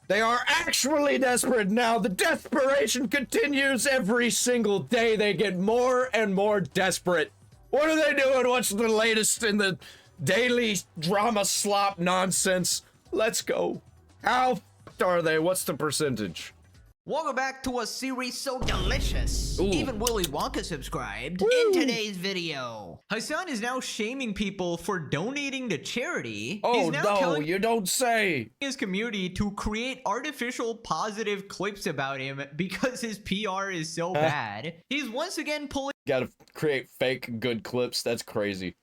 They are actually desperate now. The desperation continues every single day. They get more and more desperate. What are they doing? What's the latest in the daily drama slop nonsense? Let's go. How f***ed are they? What's the percentage? Welcome back to a series so delicious. Ooh. Even Willy Wonka subscribed. Woo. In today's video, Hassan is now shaming people for donating to charity. Oh He's now no, telling you don't say. his community to create artificial positive clips about him because his PR is so bad. He's once again pulling Gotta create fake good clips. That's crazy.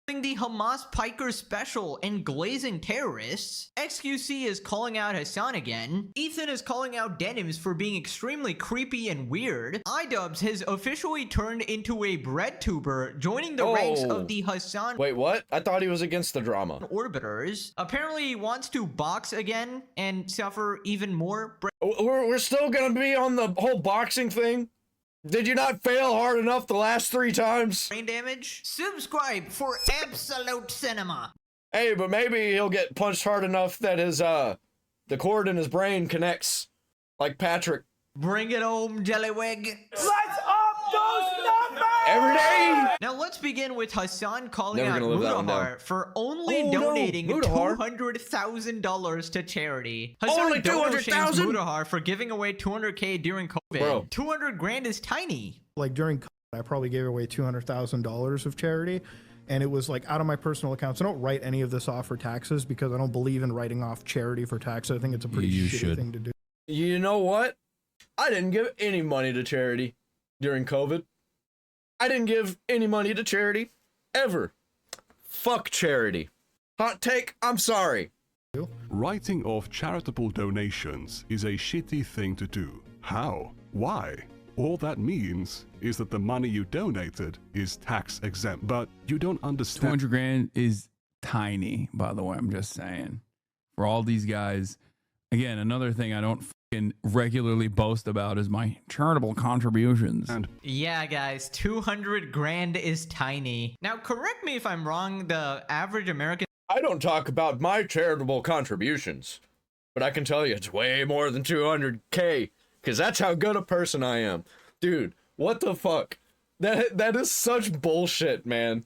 the Hamas Piker special and glazing terrorists. XQC is calling out Hassan again. Ethan is calling out Denims for being extremely creepy and weird. iDubbbz has officially turned into a bread tuber, joining the ranks of the Hassan Wait, what? I thought he was against the drama. orbiters. Apparently he wants to box again and suffer even more We're still gonna be on the whole boxing thing? Did you not fail hard enough the last 3 times? brain damage. Subscribe for absolute cinema. Hey, but maybe he'll get punched hard enough that his, the cord in his brain connects. Like Patrick. Bring it home, Jellywig. Let's up those numbers! Every day! Now let's begin with Hassan calling Never out gonna live that one down. Mudahar for only Oh, no. donating Mudahar? $200,000 to charity. Hassan Only dono shames 200,000? Mudahar for giving away $200K during COVID. Bro. 200 grand is tiny. Like during COVID, I probably gave away $200,000 of charity, and it was like out of my personal accounts. I don't write any of this off for taxes because I don't believe in writing off charity for taxes. I think it's a pretty shitty thing to do. You know what? I didn't give any money to charity during COVID. I didn't give any money to charity ever. Fuck charity. Hot take, I'm sorry. Writing off charitable donations is a shitty thing to do. How? Why? All that means is that the money you donated is tax exempt, but you don't understand. 200 grand is tiny, by the way. I'm just saying. For all these guys, again, another thing I don't fucking regularly boast about is my charitable contributions. And Yeah, guys, 200 grand is tiny. Now, correct me if I'm wrong, the average American I don't talk about my charitable contributions, but I can tell you it's way more than 200K, because that's how good a person I am. Dude, what the fuck? That is such bullshit, man.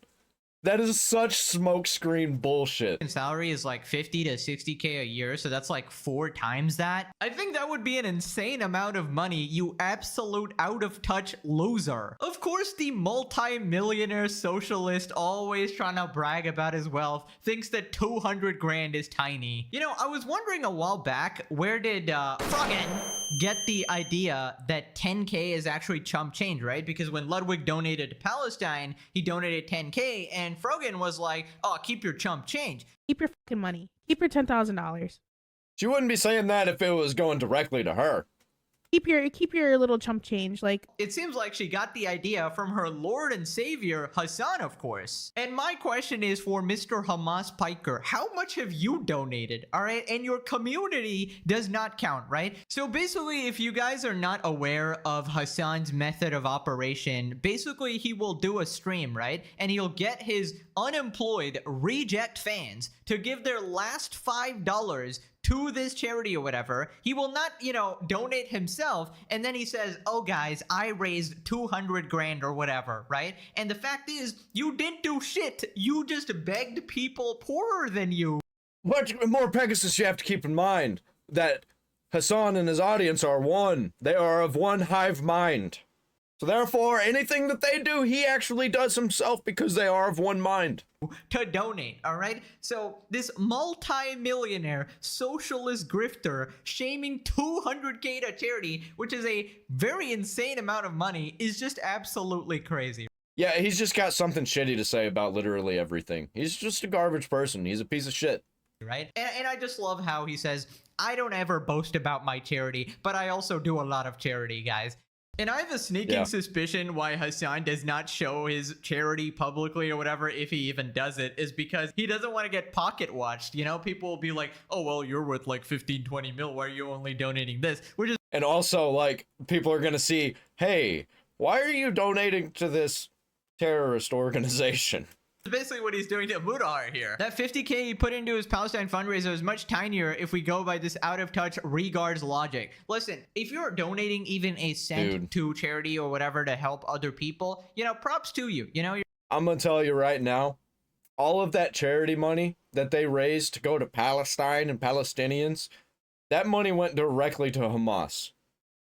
That is such smokescreen bullshit. salary is like 50 to 60K a year, so that's like 4 times that. I think that would be an insane amount of money, you absolute out of touch loser. Of course, the multi-millionaire socialist always trying to brag about his wealth thinks that 200 grand is tiny. You know, I was wondering a while back, where did Froggen get the idea that 10K is actually chump change, right? Because when Ludwig donated to Palestine, he donated 10K, and Froggen was like, oh, keep your chump change. Keep your fucking money. Keep your $10,000. She wouldn't be saying that if it was going directly to her. Keep your little chump change. Like, It seems like she got the idea from her Lord and Savior, Hassan, of course. And my question is for Mr. Hamas Piker, how much have you donated? All right, and your community does not count, right? So basically, if you guys are not aware of Hassan's method of operation, basically he will do a stream, right? And he'll get his unemployed reject fans to give their last $5 to this charity or whatever. He will not, you know, donate himself, and then he says, oh guys, I raised 200 grand or whatever, right? And the fact is, you didn't do shit. You just begged people poorer than you. But more, Pegasus, you have to keep in mind that Hassan and his audience are one. They are of one hive mind. So therefore, anything that they do, he actually does himself because they are of one mind. To donate, all right? So this multi-millionaire socialist grifter shaming 200K to charity, which is a very insane amount of money, is just absolutely crazy. Yeah, he's just got something shitty to say about literally everything. He's just a garbage person. He's a piece of shit. Right? And I just love how he says, I don't ever boast about my charity, but I also do a lot of charity, guys. And I have a sneaking suspicion why Hassan does not show his charity publicly or whatever, if he even does it, is because he doesn't want to get pocket watched. You know, people will be like, oh, well, you're worth like 15, 20 mil. Why are you only donating this? Which is And also, like, people are gonna see, hey, why are you donating to this terrorist organization? Basically what he's doing to Mudahar here. That 50K he put into his Palestine fundraiser is much tinier if we go by this out of touch regards logic. Listen, if you're donating even a cent to charity or whatever to help other people, you know, props to you. You know, I'm gonna tell you right now, all of that charity money that they raised to go to Palestine and Palestinians, that money went directly to Hamas.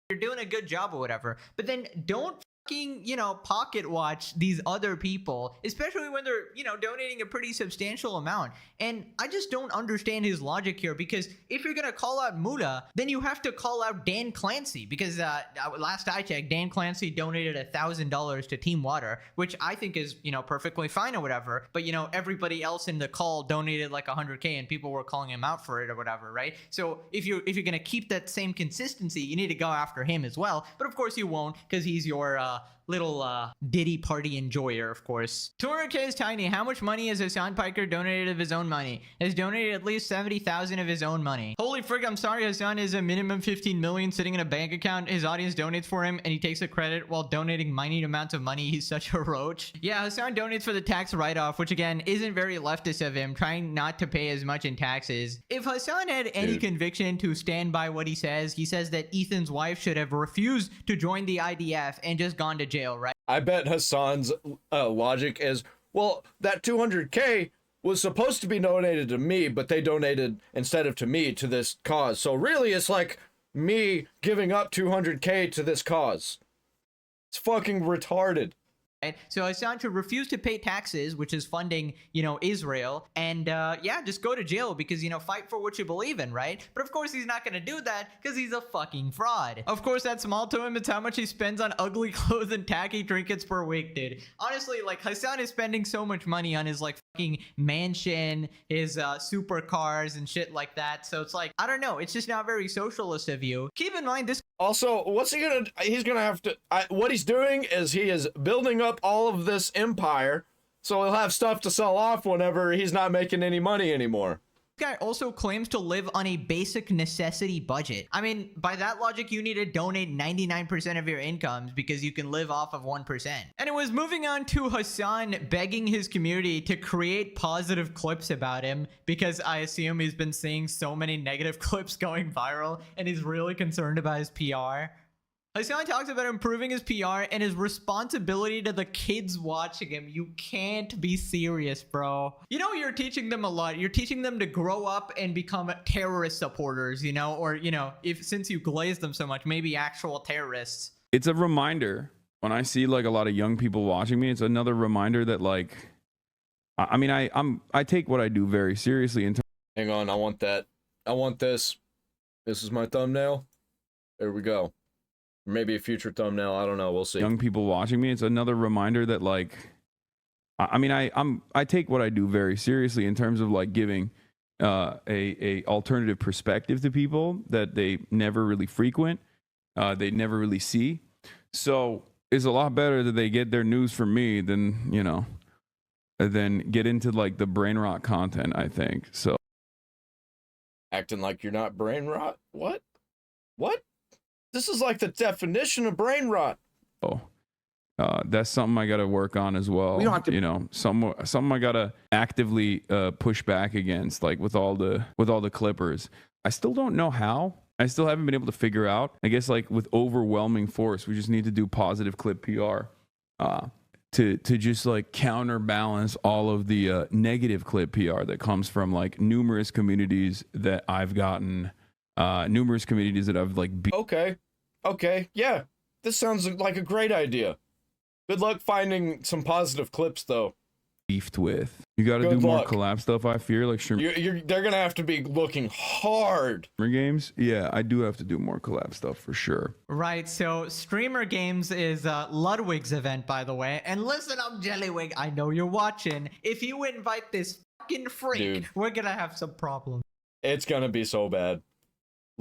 you're doing a good job or whatever, but then don't you know, pocket watch these other people, especially when they're, you know, donating a pretty substantial amount. And I just don't understand his logic here, because if you're gonna call out Muda, then you have to call out Dan Clancy, because last I checked, Dan Clancy donated $1,000 to Team Water, which I think is, you know, perfectly fine or whatever. But you know, everybody else in the call donated like 100K, and people were calling him out for it or whatever, right? So if you're gonna keep that same consistency, you need to go after him as well. But of course you won't, because he's your little Diddy party enjoyer, of course. 200K is tiny. How much money has Hassan Piker donated of his own money? Has donated at least 70,000 of his own money. Holy frick, I'm sorry, Hassan is a minimum 15 million sitting in a bank account. His audience donates for him, and he takes the credit while donating minute amounts of money. He's such a roach. Yeah, Hassan donates for the tax write-off, which again isn't very leftist of him, trying not to pay as much in taxes. If Hassan had any conviction to stand by what he says that Ethan's wife should have refused to join the IDF and just gone to jail, right? I bet Hassan's logic is, well, that 200K was supposed to be donated to me, but they donated instead of to me to this cause. So really, it's like me giving up 200K to this cause. It's fucking retarded. Right? So Hassan should refuse to pay taxes, which is funding, you know, Israel, and yeah, just go to jail because, you know, fight for what you believe in, right? But of course he's not going to do that because he's a fucking fraud. Of course, that's small to him. It's how much he spends on ugly clothes and tacky trinkets per week, dude. Honestly, like, Hassan is spending so much money on his, like, fucking mansion, his supercars and shit like that. So it's like, I don't know. It's just not very socialist of you. Keep in mind, this... Also, what's he gonna... He's gonna have to... what he's doing is he is building up all of this empire, so he'll have stuff to sell off whenever he's not making any money anymore. Guy also claims to live on a basic necessity budget. I mean, by that logic, you need to donate 99% of your incomes because you can live off of 1%. Anyways, moving on to Hassan begging his community to create positive clips about him, because I assume he's been seeing so many negative clips going viral and he's really concerned about his PR. Hassan talks about improving his PR and his responsibility to the kids watching him. You can't be serious, bro. You know, you're teaching them a lot. You're teaching them to grow up and become terrorist supporters, you know, or, you know, since you glaze them so much, maybe actual terrorists. It's a reminder when I see like a lot of young people watching me. It's another reminder that, like, I mean, I take what I do very seriously. Hang on, I want that. I want this. This is my thumbnail. There we go. Maybe a future thumbnail. I don't know. We'll see. Young people watching me. It's another reminder that, like, I mean, I take what I do very seriously in terms of like giving a alternative perspective to people that they never really frequent, they never really see. So it's a lot better that they get their news from me than, you know, than get into like the brain rot content, I think. So acting like you're not brain rot? What? What? This is like the definition of brain rot. Oh, that's something I got to work on as well. We don't have to, you know, something I got to actively push back against, like with all the Clippers. I still don't know how. I still haven't been able to figure out. I guess like with overwhelming force, we just need to do positive clip PR to just like counterbalance all of the negative clip PR that comes from like numerous communities that I've gotten. Numerous communities that I've like okay, yeah, this sounds like a great idea. Good luck finding some positive clips though. Beefed with. You got to do more collab stuff. I fear like they're gonna have to be looking hard. Streamer games, yeah, I do have to do more collab stuff for sure. Right, so Streamer Games is Ludwig's event, by the way. And listen up, Jellywig, I know you're watching. If you invite this fucking freak, we're gonna have some problems. It's gonna be so bad.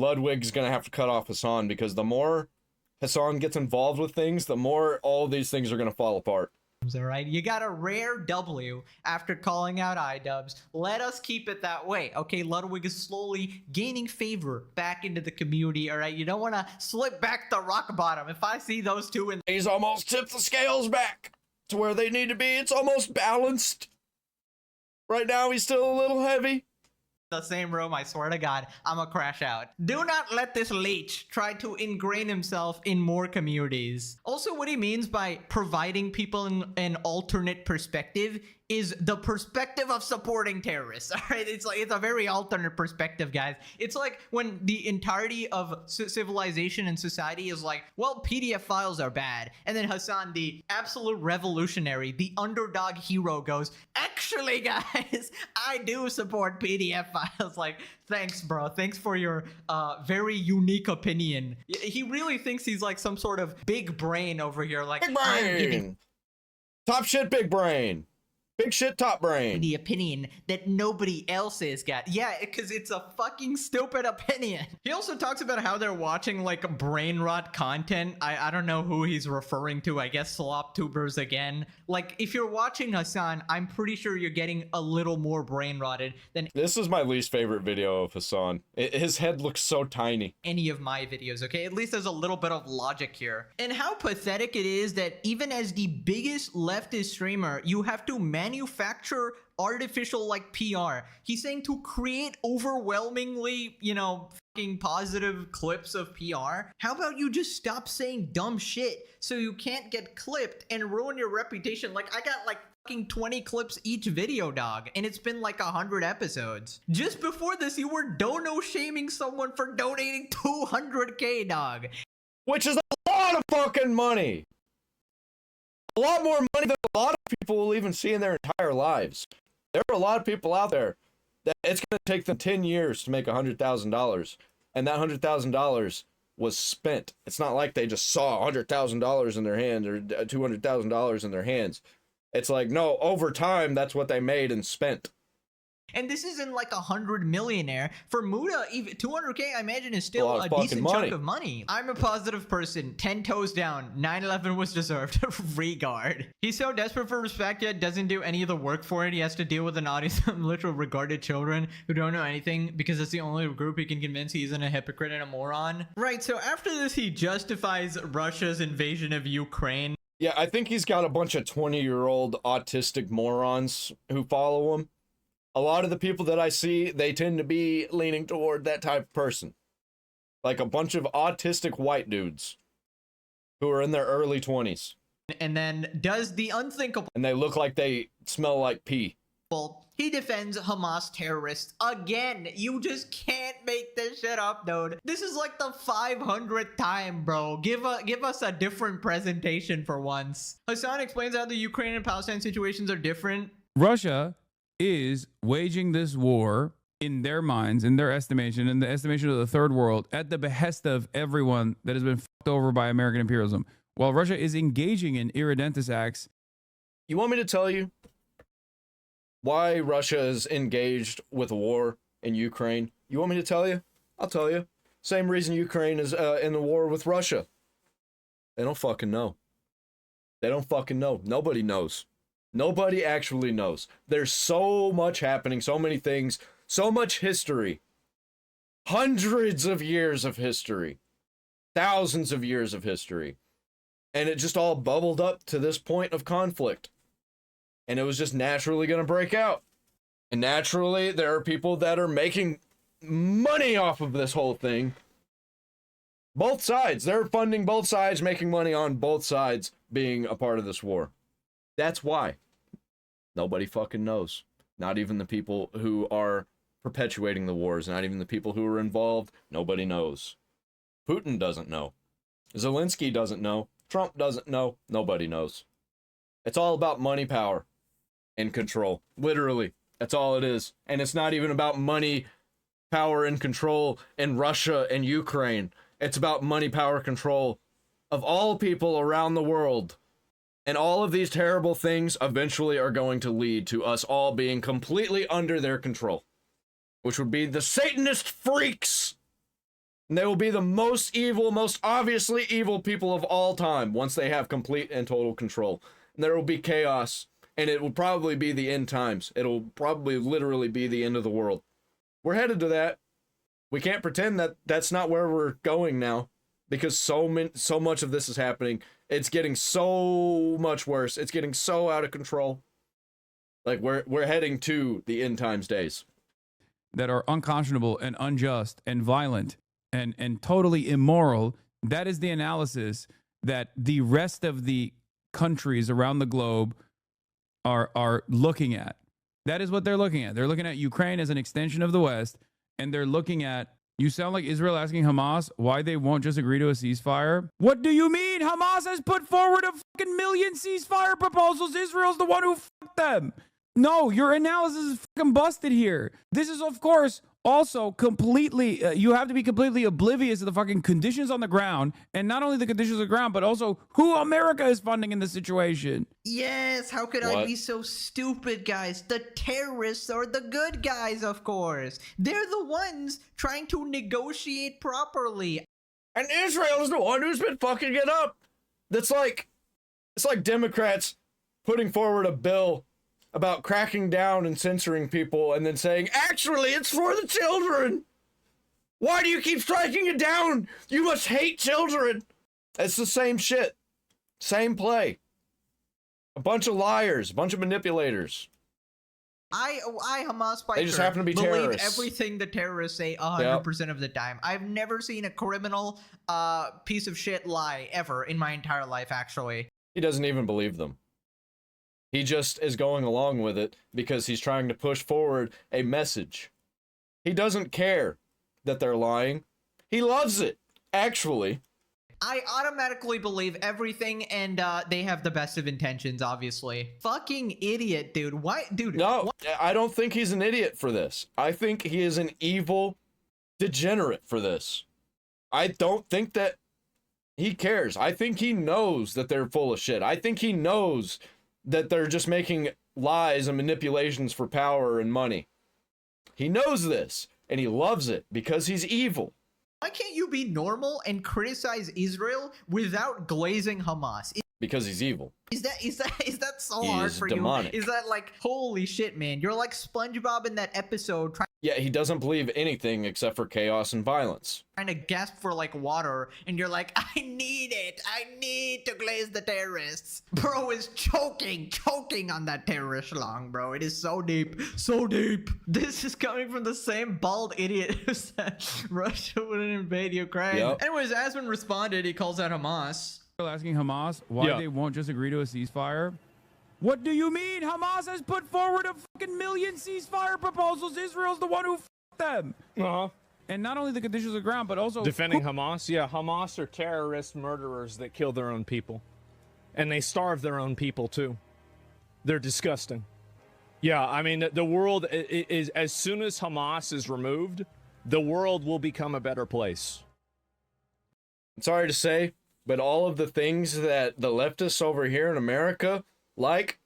Ludwig's gonna have to cut off Hassan, because the more Hassan gets involved with things, the more all these things are gonna fall apart. All right, you got a rare W after calling out iDubbbz. Let us keep it that way. Okay, Ludwig is slowly gaining favor back into the community. All right, you don't want to slip back to rock bottom. If I see those two in, he's almost tipped the scales back to where they need to be. It's almost balanced. Right now, he's still a little heavy. The same room, I swear to God, I'ma crash out. Do not let this leech try to ingrain himself in more communities. Also, what he means by providing people an alternate perspective is the perspective of supporting terrorists. All right, it's a very alternate perspective, guys. It's like when the entirety of civilization and society is like, well, PDF files are bad, and then Hassan, the absolute revolutionary, the underdog hero, goes, actually, guys, I do support PDF files. Like, thanks, bro. Thanks for your very unique opinion. He really thinks he's like some sort of big brain over here. Like, Big brain. Top shit, big brain. Big shit, top brain. The opinion that nobody else has got. Yeah, because it's a fucking stupid opinion. He also talks about how they're watching like brain rot content. I don't know who he's referring to. I guess slop tubers again. Like, if you're watching Hassan, I'm pretty sure you're getting a little more brain rotted than This is my least favorite video of Hassan. His head looks so tiny. any of my videos, okay? At least there's a little bit of logic here. And how pathetic it is that even as the biggest leftist streamer, you have to manufacture artificial like PR. He's saying to create overwhelmingly, you know, fucking positive clips of PR. How about you just stop saying dumb shit so you can't get clipped and ruin your reputation? Like, I got like fucking 20 clips each video, dog, and it's been like 100 episodes. Just before this, you were dono shaming someone for donating 200k, dog. Which is a lot of fucking money. A lot more money than a lot of people will even see in their entire lives. There are a lot of people out there that it's going to take them 10 years to make $100,000. And that $100,000 was spent. It's not like they just saw $100,000 in their hands or $200,000 in their hands. It's like, no, over time, that's what they made and spent. And this isn't like 100 millionaire. For Muda, even 200k, I imagine, is still lot a of fucking decent money. chunk of money. I'm a positive person. 10 toes down. 9/11 was deserved. Regard. He's so desperate for respect yet doesn't do any of the work for it. He has to deal with an audience of literal regarded children who don't know anything because it's the only group he can convince he isn't a hypocrite and a moron. Right, so after this, he justifies Russia's invasion of Ukraine. Yeah, I think he's got a bunch of 20-year-old autistic morons who follow him. A lot of the people that I see, they tend to be leaning toward that type of person. Like a bunch of autistic white dudes who are in their early 20s. And then does the unthinkable. And they look like they smell like pee. He defends Hamas terrorists again. You just can't make this shit up, dude. This is like the 500th time, bro. Give us a different presentation for once. Hassan explains how the Ukraine and Palestine situations are different. Russia is waging this war in their minds, in their estimation, in the estimation of the third world, at the behest of everyone that has been fucked over by American imperialism, while Russia is engaging in irredentus acts. You want me to tell you why Russia is engaged with a war in Ukraine? You want me to tell you? I'll tell you. Same reason Ukraine is in the war with Russia. They don't fucking know. They don't fucking know. Nobody knows. Nobody actually knows. There's so much happening, so many things, so much history. Hundreds of years of history. Thousands of years of history. And it just all bubbled up to this point of conflict. And it was just naturally going to break out. And naturally, there are people that are making money off of this whole thing. Both sides. They're funding both sides, making money on both sides being a part of this war. That's why. Nobody fucking knows. Not even the people who are perpetuating the wars. Not even the people who are involved. Nobody knows. Putin doesn't know. Zelensky doesn't know. Trump doesn't know. Nobody knows. It's all about money, power, and control. Literally. That's all it is. And it's not even about money, power, and control in Russia and Ukraine. It's about money, power, control of all people around the world. And all of these terrible things eventually are going to lead to us all being completely under their control. Which would be the Satanist freaks. And they will be the most evil, most obviously evil people of all time once they have complete and total control. And there will be chaos. And it will probably be the end times. It'll probably literally be the end of the world. We're headed to that. We can't pretend that that's not where we're going now. Because so much of this is happening. It's getting so much worse. It's getting so out of control. Like we're heading to the end times days that are unconscionable and unjust and violent and totally immoral. That is the analysis that the rest of the countries around the globe are looking at. That is what they're looking at. They're looking at Ukraine as an extension of the West, and they're looking at, you sound like Israel asking Hamas why they won't just agree to a ceasefire. What do you mean? Hamas has put forward a fucking million ceasefire proposals. Israel's the one who fucked them. No, your analysis is fucking busted here. This is, of course, also completely, you have to be completely oblivious to the fucking conditions on the ground, and not only the conditions on the ground, but also who America is funding in this situation. Yes, how could I be so stupid, guys? The terrorists are the good guys, of course. They're the ones trying to negotiate properly. And Israel is the one who's been fucking it up. It's like Democrats putting forward a bill about cracking down and censoring people and then saying, actually, it's for the children. Why do you keep striking it down? You must hate children. It's the same shit. Same play. A bunch of liars, a bunch of manipulators. I Hamas fighter, They just happen to be believe terrorists. Everything the terrorists say 100% of the time. I've never seen a criminal piece of shit lie ever in my entire life, actually. He doesn't even believe them. He just is going along with it because he's trying to push forward a message. He doesn't care that they're lying. He loves it, actually. I automatically believe everything, and they have the best of intentions, obviously. Fucking idiot, dude. Why? Dude. No, I don't think he's an idiot for this. I think he is an evil degenerate for this. I don't think that he cares. I think he knows that they're full of shit. I think he knows that they're just making lies and manipulations for power and money. He knows this, and he loves it because he's evil. Why can't you be normal and criticize Israel without glazing Hamas? Because he's evil. Is that so He hard is for demonic. you? Is that like, holy shit, man? You're like SpongeBob in that episode trying Yeah, he doesn't believe anything except for chaos and violence. to gasp for like water, and you're like, I need it. I need to glaze the terrorists. Bro is choking on that terrorist lung, bro. It is so deep, so deep. This is coming from the same bald idiot who said Russia wouldn't invade Ukraine. Yep. Anyways, Asman responded. He calls out Hamas. Asking Hamas why they won't just agree to a ceasefire. What do you mean? Hamas has put forward a fucking million ceasefire proposals. Israel's the one who fucked them. And not only the conditions on the ground, but also defending Hamas. Yeah, Hamas are terrorist murderers that kill their own people. And they starve their own people, too. They're disgusting. Yeah, I mean, the world is, as soon as Hamas is removed, the world will become a better place. Sorry to say, but all of the things that the leftists over here in America like,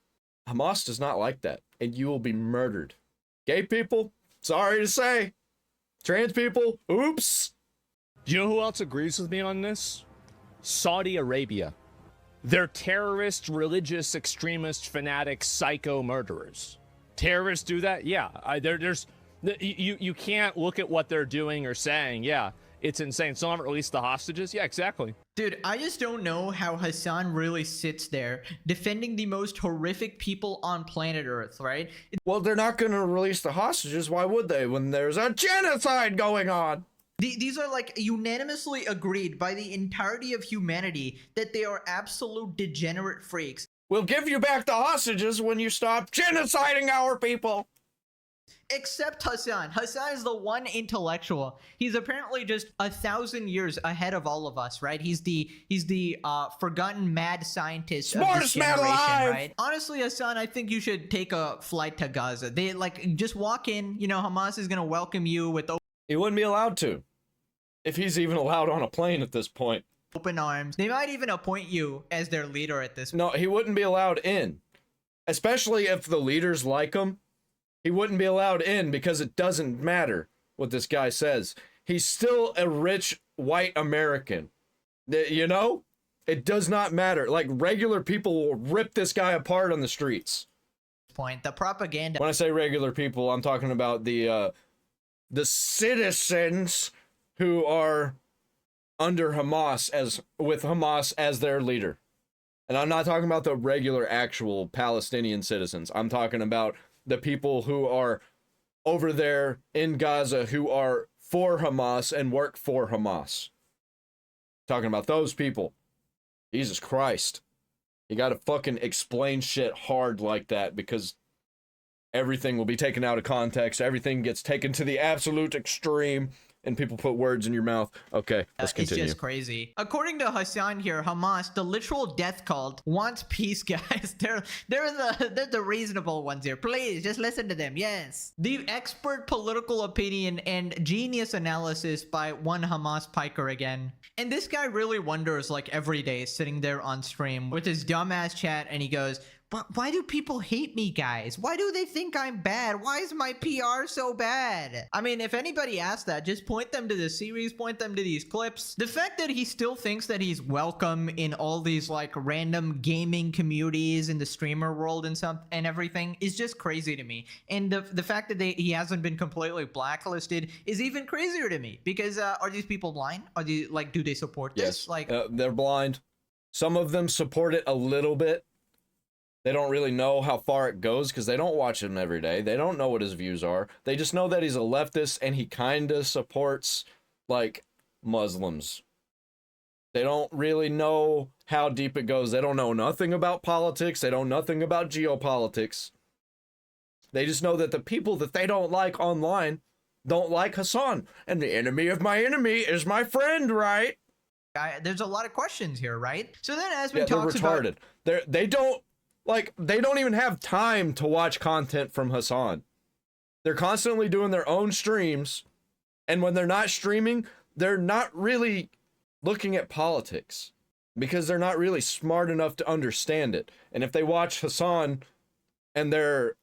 Hamas does not like that, and you will be murdered. Gay people, sorry to say. Trans people, oops. Do you know who else agrees with me on this? Saudi Arabia. They're terrorist, religious, extremist, fanatic, psycho murderers. Terrorists do that? Yeah. You can't look at what they're doing or saying. Yeah, it's insane. Still haven't released the hostages? Yeah, exactly. Dude, I just don't know how Hassan really sits there defending the most horrific people on planet Earth, right? Well, they're not going to release the hostages. Why would they when there's a genocide going on? These are like unanimously agreed by the entirety of humanity that they are absolute degenerate freaks. We'll give you back the hostages when you stop genociding our people. Except Hassan. Hassan is the one intellectual. He's apparently just 1,000 years ahead of all of us, right? He's the forgotten mad scientist Smartest of this man generation, alive! right? Honestly, Hassan, I think you should take a flight to Gaza. They like just walk in. You know, Hamas is gonna welcome you with He wouldn't be allowed to, if he's even allowed on a plane at this point. open arms. They might even appoint you as their leader at this point. No, he wouldn't be allowed in, especially if the leaders like him. He wouldn't be allowed in because it doesn't matter what this guy says. He's still a rich white American. You know? It does not matter. Like, regular people will rip this guy apart on the streets. Point. The propaganda. When I say regular people, I'm talking about the citizens who are under Hamas with Hamas as their leader, And I'm not talking about the regular actual Palestinian citizens. I'm talking about the people who are over there in Gaza who are for Hamas and work for Hamas. Talking about those people. Jesus Christ. You gotta fucking explain shit hard like that, because everything will be taken out of context. Everything gets taken to the absolute extreme, and people put words in your mouth. Okay, let's continue. It's just crazy. According to Hassan here, Hamas, the literal death cult, wants peace, guys. They're the reasonable ones here. Please, just listen to them. Yes. The expert political opinion and genius analysis by one Hamas piker again. And this guy really wonders, like, every day, sitting there on stream with his dumbass chat, and he goes, "But why do people hate me, guys? Why do they think I'm bad? Why is my PR so bad?" I mean, if anybody asks that, just point them to the series, point them to these clips. The fact that he still thinks that he's welcome in all these like random gaming communities in the streamer world and everything is just crazy to me. And the fact that he hasn't been completely blacklisted is even crazier to me, because are these people blind? Are they like, do they support this? Yes, Like, they're blind. Some of them support it a little bit. They don't really know how far it goes because they don't watch him every day. They don't know what his views are. They just know that he's a leftist and he kind of supports, like, Muslims. They don't really know how deep it goes. They don't know nothing about politics. They don't know nothing about geopolitics. They just know that the people that they don't like online don't like Hassan. And the enemy of my enemy is my friend, right? there's a lot of questions here, right? So then Asmund They're talks retarded. about... They don't even have time to watch content from Hassan. They're constantly doing their own streams, and when they're not streaming, they're not really looking at politics because they're not really smart enough to understand it. And if they watch Hassan and they're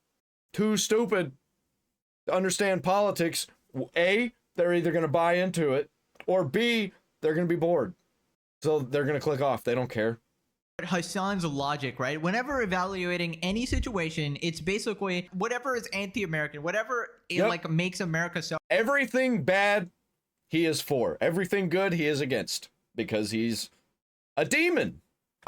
too stupid to understand politics, A, they're either going to buy into it, or B, they're going to be bored. So they're going to click off. They don't care. Hassan's logic, right? Whenever evaluating any situation, it's basically whatever is anti-American, whatever like makes America so... Everything bad, he is for. Everything good, he is against. Because he's a demon.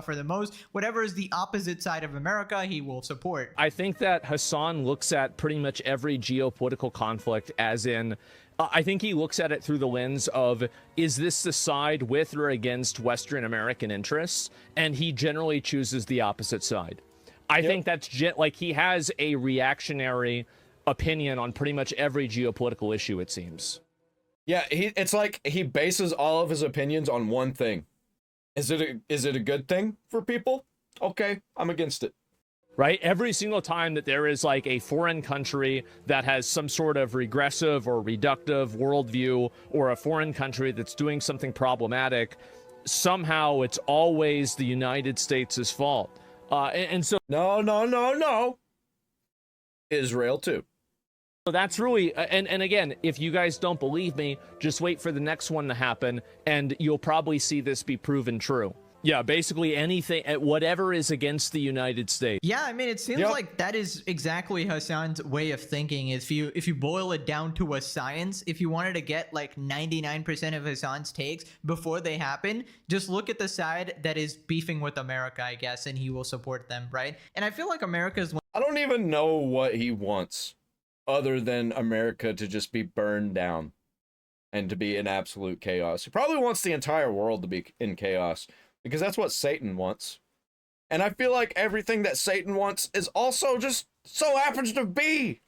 For the most, whatever is the opposite side of America, he will support. I think that Hassan looks at pretty much every geopolitical conflict as in... I think he looks at it through the lens of, is this the side with or against Western American interests? And he generally chooses the opposite side. I think that's like he has a reactionary opinion on pretty much every geopolitical issue, it seems. Yeah, it's like he bases all of his opinions on one thing. Is it a good thing for people? Okay, I'm against it. Right? Every single time that there is like a foreign country that has some sort of regressive or reductive worldview, or a foreign country that's doing something problematic, somehow it's always the United States' fault. And so... No. Israel too. So that's really, and again, if you guys don't believe me, just wait for the next one to happen, and you'll probably see this be proven true. Yeah, basically anything, whatever is against the United States. Yeah, I mean, it seems like that is exactly Hassan's way of thinking. If you boil it down to a science, if you wanted to get like 99% of Hassan's takes before they happen, just look at the side that is beefing with America, I guess, and he will support them, right? And I feel like America's... I don't even know what he wants other than America to just be burned down and to be in absolute chaos. He probably wants the entire world to be in chaos, because that's what Satan wants. And I feel like everything that Satan wants is also just so happens to be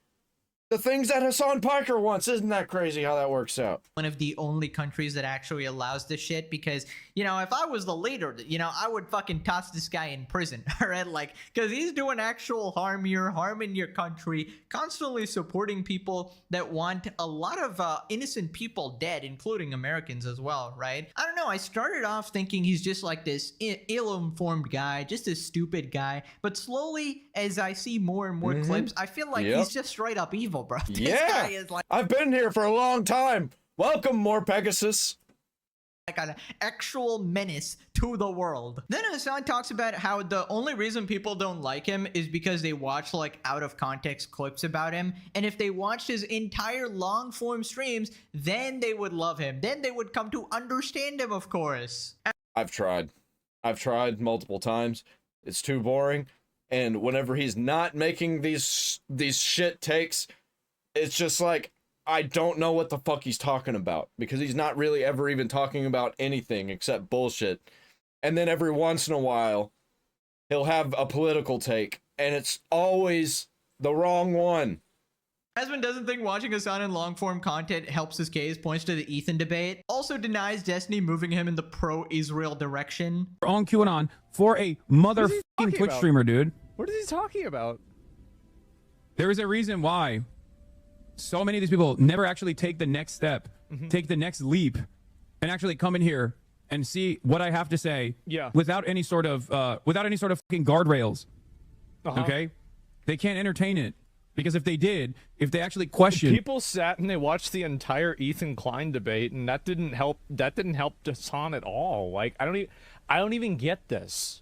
the things that Hassan Piker wants. Isn't that crazy how that works out? One of the only countries that actually allows this shit, because, you know, if I was the leader, you know, I would fucking toss this guy in prison, all right? Like, because he's doing actual harm here, harming your country, constantly supporting people that want a lot of innocent people dead, including Americans as well, right? I don't know, I started off thinking he's just like this ill-informed guy, just a stupid guy, but slowly, as I see more and more clips, I feel like he's just straight up evil, bro. This guy is like... I've been here for a long time. Welcome, more Pegasus. Like an actual menace to the world. Then Hassan talks about how the only reason people don't like him is because they watch like out of context clips about him, and if they watched his entire long form streams, then they would love him. Then they would come to understand him, of course. I've tried multiple times. It's too boring. And whenever he's not making these shit takes, it's just like, I don't know what the fuck he's talking about, because he's not really ever even talking about anything except bullshit. And then every once in a while, he'll have a political take, and it's always the wrong one. Asman doesn't think watching Hassan in long-form content helps his case, points to the Ethan debate. Also denies Destiny moving him in the pro-Israel direction. On QAnon for a motherfucking Twitch streamer, dude. What is he talking about? There is a reason why so many of these people never actually take the next step, take the next leap, and actually come in here and see what I have to say without any sort of fucking guardrails. Okay? They can't entertain it. Because if they actually questioned, people sat and they watched the entire Ethan Klein debate, and that didn't help Hassan at all. Like, I don't even get this.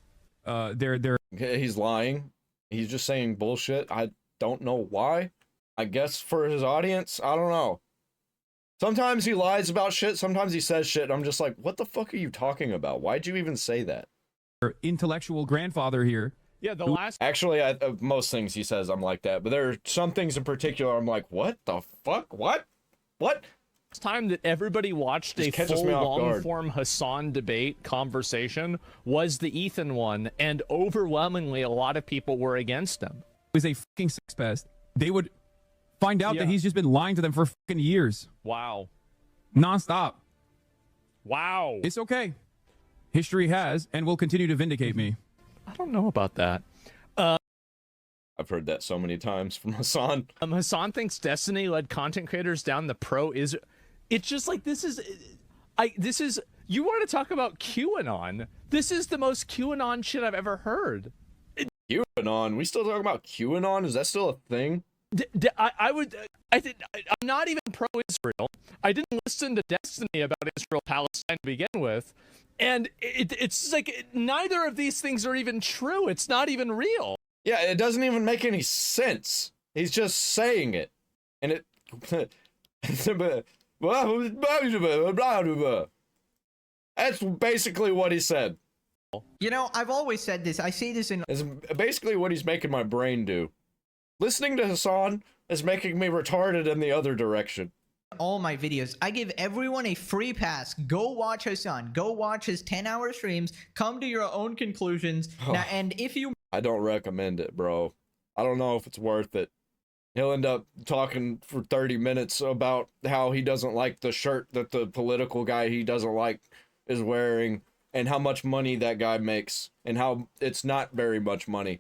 He's lying. He's just saying bullshit. I don't know why. I guess for his audience, I don't know. Sometimes he lies about shit, sometimes he says shit, and I'm just like, what the fuck are you talking about? Why'd you even say that? Intellectual grandfather here. Yeah, the last... Actually, most things he says, I'm like that. But there are some things in particular, I'm like, what the fuck? What? Time that everybody watched a full long-form Hassan debate conversation was the Ethan one, and overwhelmingly, a lot of people were against him. It was a fucking sex pest. They would find out that he's just been lying to them for fucking years. Wow. Non-stop. Wow. It's okay. History has and will continue to vindicate me. I don't know about that. I've heard that so many times from Hassan. Hassan thinks Destiny led content creators down the pro-Israel. It's just like, this is, you want to talk about QAnon? This is the most QAnon shit I've ever heard. QAnon? We still talking about QAnon? Is that still a thing? I'm not even pro-Israel. I didn't listen to Destiny about Israel-Palestine to begin with. And it's like, neither of these things are even true. It's not even real. Yeah, it doesn't even make any sense. He's just saying it. And it... That's basically what he said. You know, I've always said this. I say this in... It's basically what he's making my brain do. Listening to Hassan is making me retarded in the other direction. All my videos, I give everyone a free pass. Go watch Hassan. Go watch his 10-hour streams. Come to your own conclusions. Now, and if you... I don't recommend it, bro. I don't know if it's worth it. He'll end up talking for 30 minutes about how he doesn't like the shirt that the political guy he doesn't like is wearing, and how much money that guy makes, and how it's not very much money.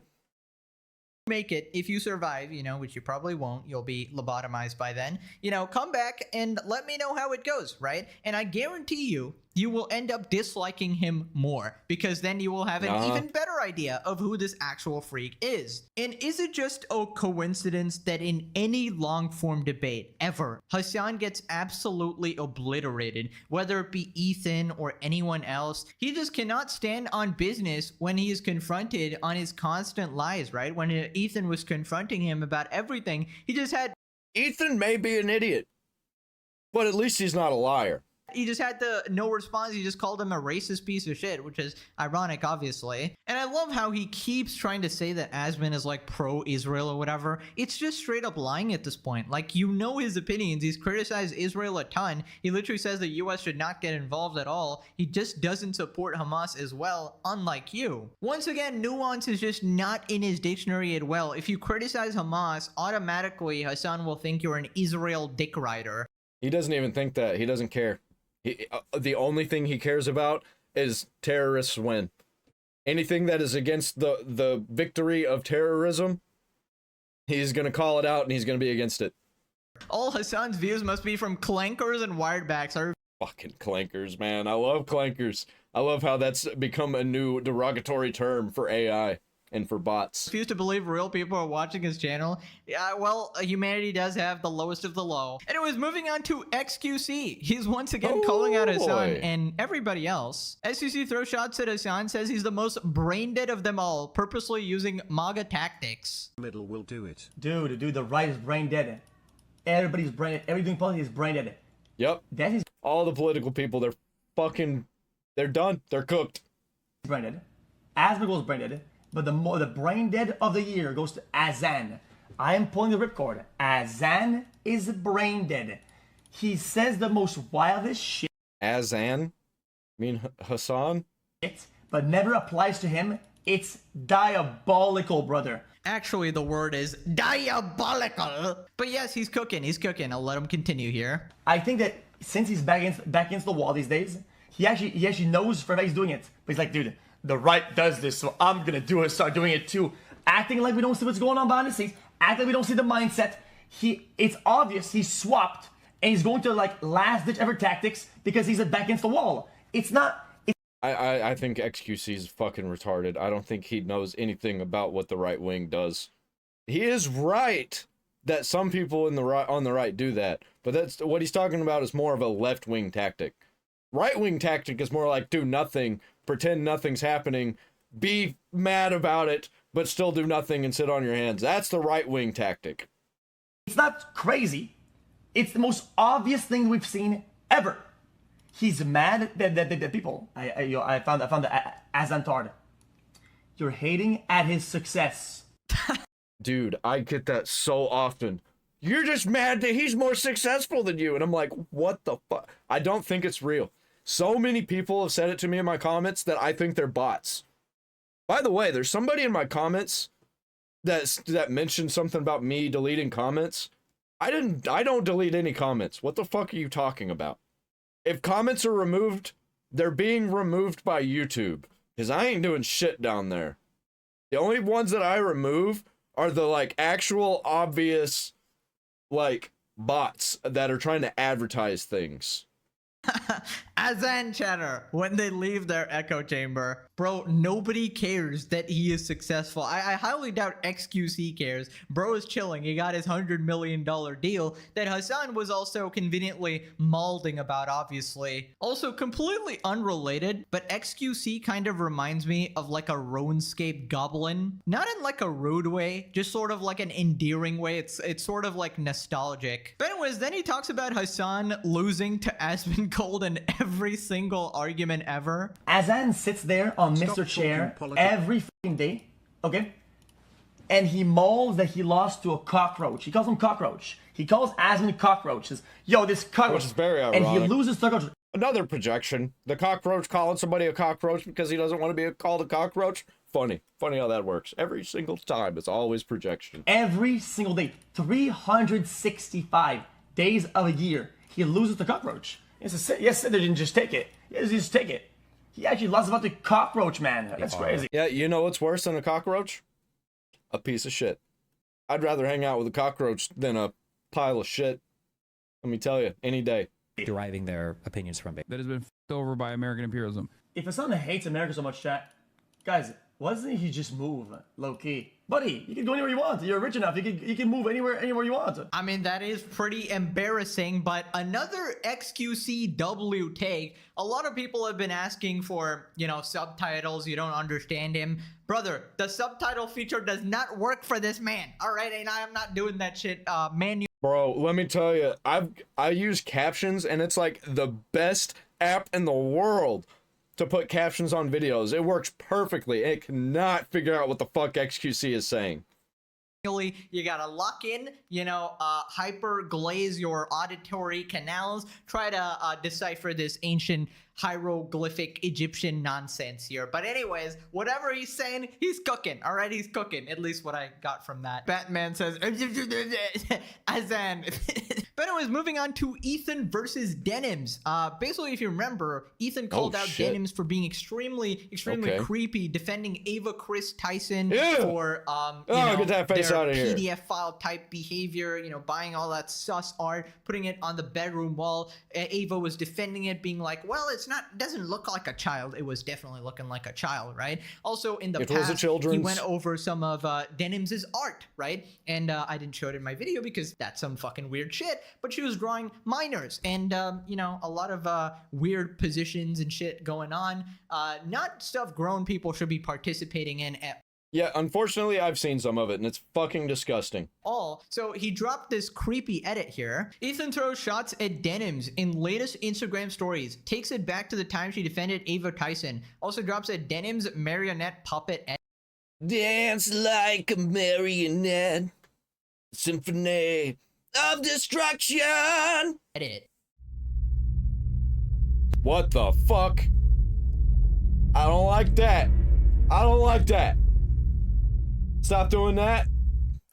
Make it, if you survive, you know, which you probably won't, you'll be lobotomized by then, you know, come back and let me know how it goes, right? And I guarantee you, you will end up disliking him more, because then you will have an even better idea of who this actual freak is. And is it just a coincidence that in any long-form debate ever, Hassan gets absolutely obliterated, whether it be Ethan or anyone else? He just cannot stand on business when he is confronted on his constant lies, right? When Ethan was confronting him about everything, he just had... Ethan may be an idiot, but at least he's not a liar. He just had the no response. He just called him a racist piece of shit, which is ironic, obviously. And I love how he keeps trying to say that Asman is like pro-Israel or whatever. It's just straight up lying at this point. Like, you know his opinions. He's criticized Israel a ton. He literally says the US should not get involved at all. He just doesn't support Hamas as well, unlike you. Once again, nuance is just not in his dictionary as well. If you criticize Hamas, automatically Hassan will think you're an Israel dick rider. He doesn't even think that. He doesn't care. The only thing he cares about is terrorists win. Anything that is against the victory of terrorism, he's going to call it out and he's going to be against it. All Hassan's views must be from clankers and wiredbacks. Fucking clankers, man. I love clankers. I love how that's become a new derogatory term for AI and for bots. Refuse to believe real people are watching his channel. Yeah, well, humanity does have the lowest of the low. Anyways, moving on to XQC. He's once again calling out Hassan and everybody else. XQC throws shots at Hassan, says he's the most brain dead of them all, purposely using MAGA tactics. Middle will do it. Dude, the right is brain dead. Everybody's brain dead. Everything policy is brain dead. Yep. That is all the political people, they're done. They're cooked. Brain dead. Asmik was brain dead. But the brain dead of the year goes to Azan. I am pulling the ripcord. Azan is brain dead. He says the most wildest shit. Azan? Hassan? But never applies to him. It's diabolical, brother. Actually, the word is diabolical. But yes, he's cooking. He's cooking. I'll let him continue here. I think that since he's back against the wall these days, he actually knows for a fact he's doing it. But he's like, dude, the right does this, so I'm gonna start doing it too. Acting like we don't see what's going on behind the scenes. Acting like we don't see the mindset. It's obvious he's swapped, and he's going to like last ditch effort tactics because he's back against the wall. It's not. I think XQC is fucking retarded. I don't think he knows anything about what the right wing does. He is right that some people on the right do that, but that's what he's talking about is more of a left wing tactic. Right wing tactic is more like do nothing, pretend nothing's happening, be mad about it, but still do nothing and sit on your hands. That's the right wing tactic. It's not crazy. It's the most obvious thing we've seen ever. He's mad that people. I found the Azantard. You're hating at his success. Dude, I get that so often. You're just mad that he's more successful than you, and I'm like, what the fuck? I don't think it's real. So many people have said it to me in my comments that I think they're bots. By the way, there's somebody in my comments that mentioned something about me deleting comments. I don't delete any comments. What the fuck are you talking about? If comments are removed, they're being removed by YouTube. Because I ain't doing shit down there. The only ones that I remove are the, like, actual obvious, like, bots that are trying to advertise things. Azan chatter, when they leave their echo chamber, bro, nobody cares that he is successful. I highly doubt XQC cares. Bro is chilling. He got his $100 million deal that Hassan was also conveniently malding about, obviously. Also, completely unrelated, but XQC kind of reminds me of like a RuneScape goblin. Not in like a rude way, just sort of like an endearing way. It's sort of like nostalgic. But anyways, then he talks about Hassan losing to Aspen Cold in every single argument ever. Azan sits there on Mr. Chair every fucking day, okay? And he mauls that he lost to a cockroach. He calls him cockroach. He calls Aspen cockroach. Says, yo, this cockroach. Which is very ironic. And he loses to cockroach. Another projection. The cockroach calling somebody a cockroach because he doesn't want to be called a cockroach. Funny how that works. Every single time, it's always projection. Every single day. 365 days of a year, he loses to cockroach. Yes, they didn't just take it. Yes, just take it. He actually lost about the cockroach, man. That's crazy. Yeah, you know what's worse than a cockroach? A piece of shit. I'd rather hang out with a cockroach than a pile of shit. Let me tell you, any day. Deriving their opinions from it. That has been f***ed over by American imperialism. If a son hates America so much, chat, guys, why doesn't he just move low key? Buddy, you can go anywhere you want. You're rich enough. You can move anywhere you want. I mean, that is pretty embarrassing, but another XQCW take. A lot of people have been asking for, subtitles. You don't understand him. Brother, the subtitle feature does not work for this man. All right, and I am not doing that shit manually. Bro, let me tell you, I use captions, and it's like the best app in the world to put captions on videos. It works perfectly. It cannot figure out what the fuck XQC is saying. You gotta lock in, hyper glaze your auditory canals, try to decipher this ancient hieroglyphic Egyptian nonsense here. But anyways, whatever he's saying, he's cooking. All right, he's cooking. At least what I got from that. Batman says, Azan. But anyways, moving on to Ethan versus Denims. Basically, if you remember, Ethan called out Denims for being extremely creepy, defending Ava Chris Tyson for get that face their out of here. PDF file type behavior, buying all that sus art, putting it on the bedroom wall. Ava was defending it, being like, well, doesn't look like a child. It was definitely looking like a child, right? Also, in the past, he went over some of Denims' art, right? And I didn't show it in my video because that's some fucking weird shit, but she was drawing minors and, a lot of weird positions and shit going on. Not stuff grown people should be participating in at Yeah, unfortunately, I've seen some of it, and it's fucking disgusting. So he dropped this creepy edit here. Ethan throws shots at Denims in latest Instagram stories. Takes it back to the time she defended Ava Tyson. Also drops a Denims marionette puppet edit. Dance like a marionette. Symphony of destruction. Edit. What the fuck? I don't like that. I don't like that. Stop doing that.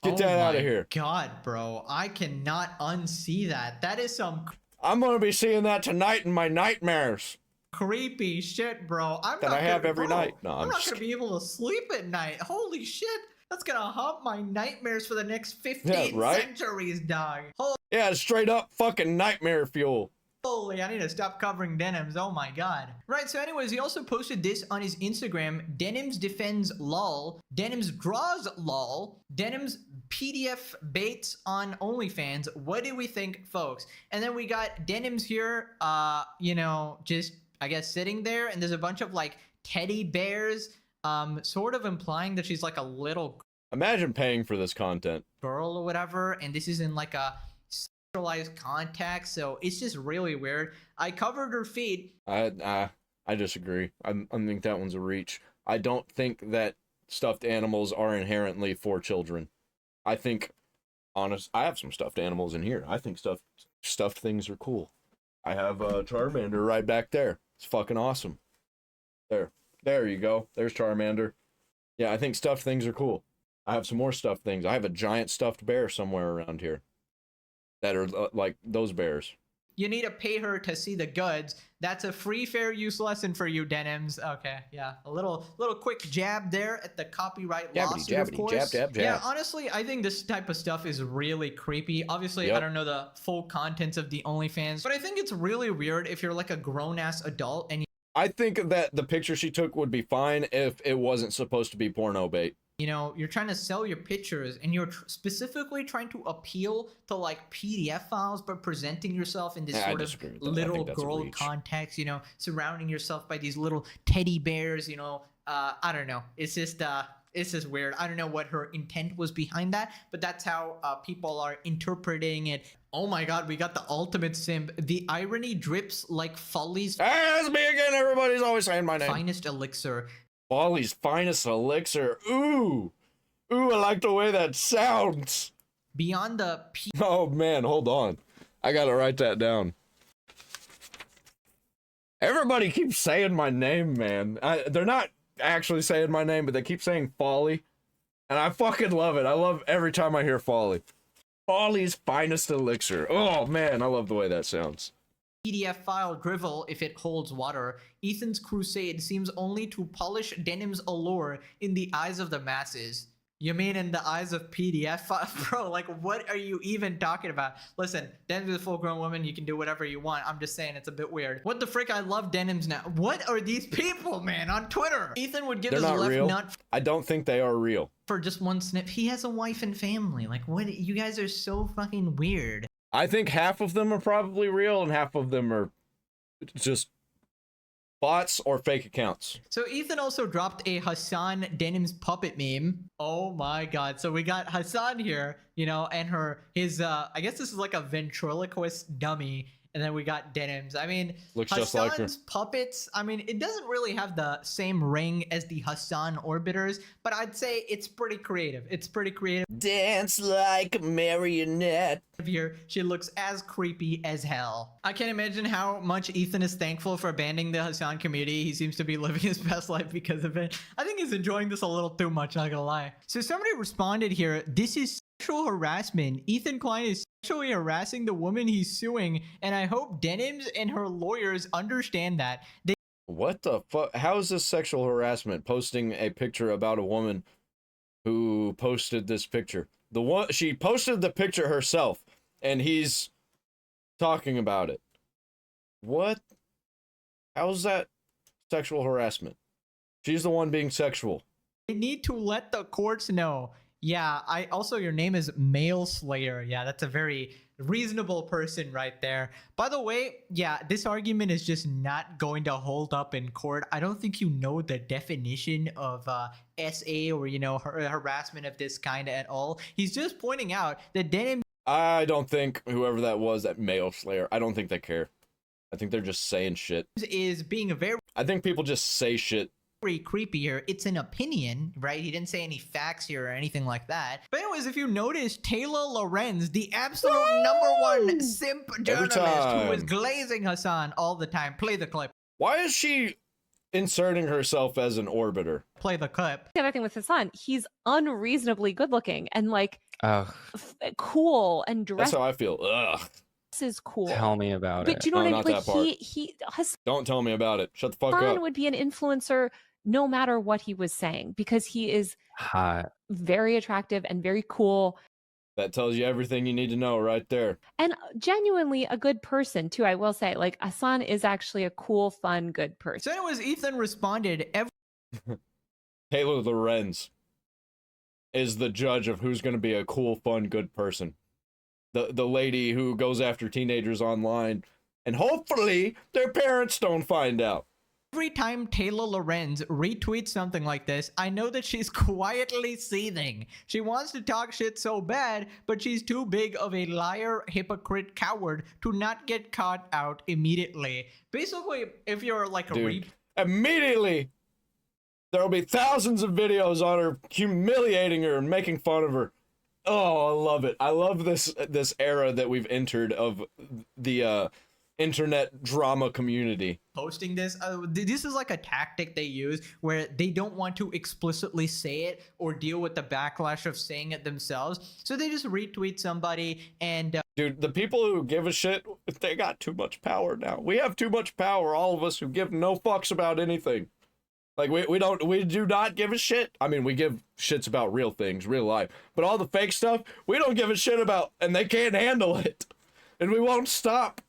Get that out of here. God, bro. I cannot unsee that. That is some I'm gonna be seeing that tonight in my nightmares. creepy shit, bro. I'm That not I have gonna, every bro, night. No, I'm I'm not just gonna be able to sleep at night. Holy shit. That's gonna haunt my nightmares for the next 15 Yeah, right? centuries, dog. Yeah, straight up fucking nightmare fuel. Holy, I need to stop covering denims. Oh my god. Right, so anyways, he also posted this on his Instagram. Denims defends lol. Denims draws lol. Denims PDF baits on OnlyFans. What do we think, folks? And then we got Denims here, you know, just, I guess, sitting there. And there's a bunch of, like, teddy bears, sort of implying that she's, like, a little Imagine paying for this content. girl or whatever. And this is in, like, a sexualized context, so it's just really weird. I covered her feet. I disagree. I think that one's a reach. I don't think that stuffed animals are inherently for children. I think, I have some stuffed animals in here. I think stuffed things are cool. I have a Charmander right back there. It's fucking awesome. There you go. There's Charmander. Yeah, I think stuffed things are cool. I have some more stuffed things. I have a giant stuffed bear somewhere around here that are like those bears. You need to pay her to see the goods. That's a free fair use lesson for you, Denims. Okay, yeah, a little quick jab there at the copyright lawsuit, of course. Jab. Yeah, honestly, I think this type of stuff is really creepy. Obviously, I don't know the full contents of the OnlyFans, but I think it's really weird if you're like a grown-ass adult and I think that the picture she took would be fine if it wasn't supposed to be porno bait. you know, you're trying to sell your pictures and you're specifically trying to appeal to like PDF files, but presenting yourself in this sort of little girl context, you know, surrounding yourself by these little teddy bears, you know, I don't know. It's just weird. I don't know what her intent was behind that, but that's how people are interpreting it. Oh my god, we got the ultimate simp. The irony drips like Folly's. Hey, that's me again. Everybody's always saying my name. Finest elixir. Folly's finest elixir. Ooh, I like the way that sounds. Beyond the Oh man, hold on. I gotta write that down. Everybody keeps saying my name, man. They're not actually saying my name, but they keep saying Folly. And I fucking love it. I love every time I hear Folly. Folly's finest elixir. Oh man, I love the way that sounds. PDF file drivel if it holds water. Ethan's crusade seems only to polish Denim's allure in the eyes of the masses. You mean in the eyes of PDF file? Bro, like what are you even talking about? Listen, Denim's a full-grown woman. You can do whatever you want. I'm just saying it's a bit weird. What the frick? I love Denim's now. What are these people, man, on Twitter? Ethan would give his left nut. I don't think they are real. For just one snip. He has a wife and family. Like what? You guys are so fucking weird. I think half of them are probably real and half of them are just bots or fake accounts. So Ethan also dropped a Hassan Denim's puppet meme. Oh my god. So we got Hassan here, you know, and his I guess this is like a ventriloquist dummy. And then we got Denims. I mean, looks Hassan's just like her. puppets, I mean, it doesn't really have the same ring as the Hassan orbiters, but I'd say it's pretty creative. It's pretty creative. Dance like a marionette. Here, she looks as creepy as hell. I can't imagine how much Ethan is thankful for abandoning the Hassan community. He seems to be living his best life because of it. I think he's enjoying this a little too much, not gonna lie. So somebody responded here, this is sexual harassment. Ethan Klein is sexually harassing the woman he's suing, and I hope Denims and her lawyers understand that. What the fuck? How is this sexual harassment? Posting a picture about a woman who posted this picture. She posted the picture herself, and he's talking about it. What? How is that sexual harassment? She's the one being sexual. They need to let the courts know. Yeah, also your name is Male Slayer. Yeah, that's a very reasonable person right there. By the way, yeah, this argument is just not going to hold up in court. I don't think you know the definition of SA or, you know, harassment of this kind at all. He's just pointing out that Denim... I don't think whoever that was, that Male Slayer, I don't think they care. I think they're just saying shit. is being a very... I think people just say shit very creepy here. It's an opinion, right? He didn't say any facts here or anything like that. But anyways, if you notice, Taylor Lorenz, the absolute #1 simp journalist who is time. glazing Hassan all the time. Play the clip. Why is she inserting herself as an orbiter? Play the clip. The other thing with Hassan, he's unreasonably good looking and like cool and That's dressed how I feel. Ugh. is cool. Tell me about But it. you know No, what I mean? not that Like part. Hassan Don't tell me about it. Shut the fuck up. would be an influencer no matter what he was saying because he is Hot. very attractive and very cool That tells you everything you need to know right there. and genuinely a good person too. I will say, like Hassan is actually a cool, fun, good person. So anyways, Ethan responded, Taylor Lorenz is the judge of who's going to be a cool, fun, good person. The lady who goes after teenagers online, and hopefully their parents don't find out. every time Taylor Lorenz retweets something like this, I know that she's quietly seething. She wants to talk shit so bad, but she's too big of a liar, hypocrite, coward to not get caught out immediately. Basically, if you're like a Dude, immediately there'll be thousands of videos on her humiliating her and making fun of her. Oh, I love it. I love this era that we've entered of the internet drama community. Posting this, this is like a tactic they use where they don't want to explicitly say it or deal with the backlash of saying it themselves, so they just retweet somebody and Dude, the people who give a shit, they got too much power now. We have too much power, all of us who give no fucks about anything. Like, we do not give a shit. I mean, we give shits about real things, real life. But all the fake stuff, we don't give a shit about, and they can't handle it. And we won't stop.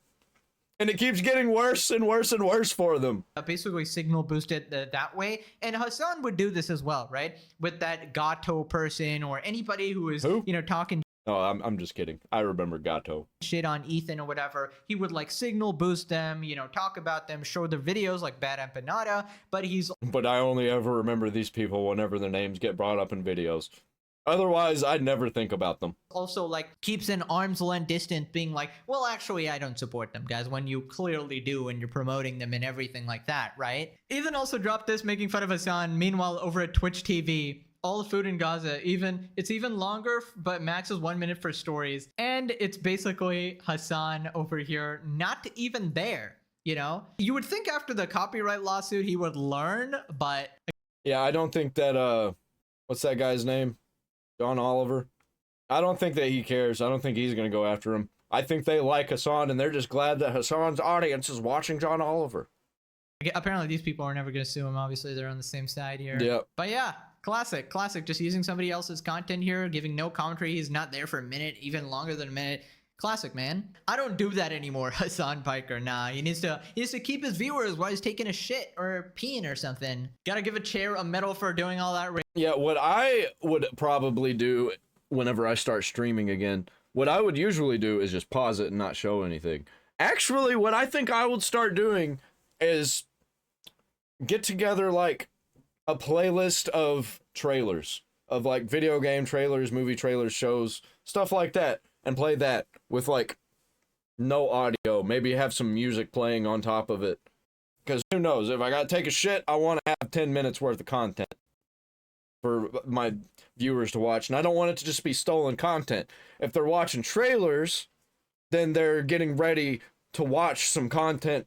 And it keeps getting worse and worse and worse for them. basically signal boosted that way. And Hassan would do this as well, right? With that Gato person or anybody who is, Who? you know, talking Oh, I'm just kidding. I remember Gato. shit on Ethan or whatever. He would like signal boost them, you know, talk about them, show their videos like Bad Empanada. But he's But I only ever remember these people whenever their names get brought up in videos. Otherwise, I'd never think about them. also like keeps an arm's length distance, being like, well, actually, I don't support them, guys, when you clearly do and you're promoting them and everything like that, right? Ethan also dropped this making fun of Hassan. Meanwhile, over at Twitch TV, all the food in Gaza, it's even longer, but max is 1 minute for stories. And it's basically Hassan over here, not even there, you know? You would think after the copyright lawsuit, he would learn, but Yeah, I don't think that, what's that guy's name? John Oliver? I don't think that he cares. I don't think he's going to go after him. I think they like Hassan, and they're just glad that Hassan's audience is watching John Oliver. apparently these people are never going to sue him. Obviously, they're on the same side here. Yep. But yeah, classic. Just using somebody else's content here, giving no commentary. He's not there for a minute, even longer than a minute. Classic, man. I don't do that anymore, Hassan Piker. Nah, he needs to keep his viewers while he's taking a shit or peeing or something. Gotta give a chair a medal for doing all that. Yeah, what I would probably do whenever I start streaming again, what I would usually do is just pause it and not show anything. Actually, what I think I would start doing is get together like a playlist of trailers, of like video game trailers, movie trailers, shows, stuff like that, and play that with like no audio, maybe have some music playing on top of it. Because who knows, if I gotta take a shit, I want to have 10 minutes worth of content for my viewers to watch, and I don't want it to just be stolen content. If they're watching trailers, then they're getting ready to watch some content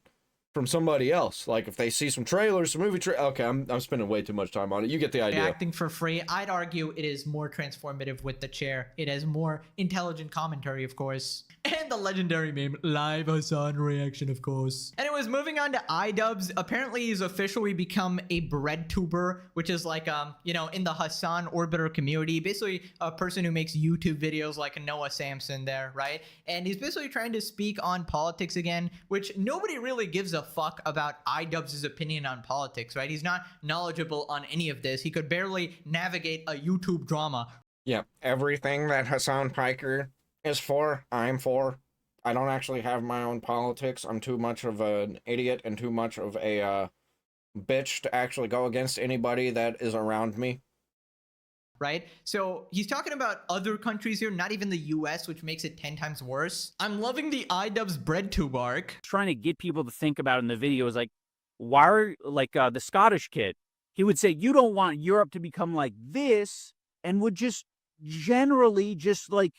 from somebody else. Like if they see some trailers, some movie okay, I'm spending way too much time on it. You get the idea. Acting for free. I'd argue it is more transformative with the chair. It has more intelligent commentary, of course. And the legendary meme, live Hassan reaction, of course. Anyways, moving on to iDubbbz. Apparently, he's officially become a bread tuber, which is like, you know, in the Hassan orbiter community, basically a person who makes YouTube videos like Noah Samson there, right? And he's basically trying to speak on politics again, which nobody really gives a fuck about iDubbbz's opinion on politics, right? He's not knowledgeable on any of this. He could barely navigate a YouTube drama. Yeah, everything that Hassan Piker is for, I'm for. I don't actually have my own politics. I'm too much of an idiot and too much of a bitch to actually go against anybody that is around me. Right? So he's talking about other countries here, not even the US, which makes it 10 times worse. I'm loving the iDubbbz breadtube arc. Trying to get people to think about in the video is like, why are like the Scottish kid? he would say, you don't want Europe to become like this, and would just generally just like